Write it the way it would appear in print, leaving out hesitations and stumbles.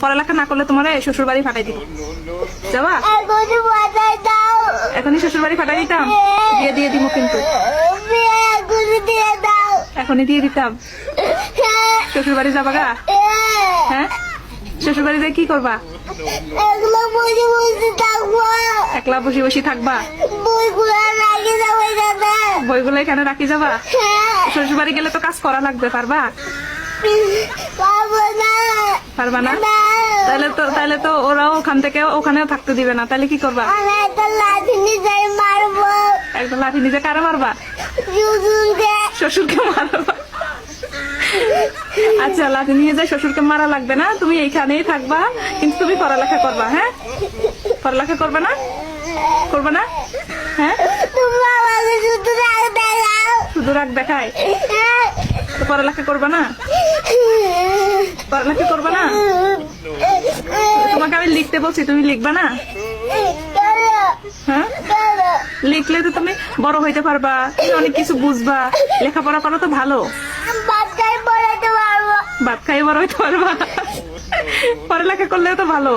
পড়ালেখা না করলে তোমার শ্বশুর বাড়ি ফাটাই দিব। যাবা? এখনই শ্বশুর বাড়ি ফাটাই দিতাম, বিয়ে দিয়ে দিব কিন্তু। এখনই দিয়ে দিতাম। শ্বশুর বাড়ি যাবা গা? হ্যাঁ, শ্বশুর বাড়ি যাই কি করবা? একলা বসে বসে থাকবা? বইগুলো এখানে রাখি যাবা? শ্বশুর বাড়ি গেলে তো কাজ করা লাগবে, পারবা? পারবা না? তাহলে তো ওরাও ওখান থেকে ওখানেও থাকতে দিবে না, তাহলে কি করবা? একটা লাঠি নিজে কারা মারবা? শ্বশুরকে মারবা। আচ্ছা, লাঠি নিয়ে যাই, শ্বশুরকে মারা লাগবে না, তুমি এইখানেই থাকবা, কিন্তু তুমি পড়ালেখা করবা। হ্যাঁ, পড়ালেখা করবা না? করবা না? হ্যাঁ, শুধু রাগ দেখায় তো পড়ালেখা করবা না? পড়ালেখা করবা না? তোমাকে আমি লিখতে বলছি, তুমি লিখবা না? হ্যাঁ, লিখলে তো তুমি বড় হইতে পারবা, তুমি অনেক কিছু বুঝবা। লেখাপড়া করা তো ভালো। ভাত খাই বড় হইতে পারবা, পড়ালেখা করলেও তো ভালো।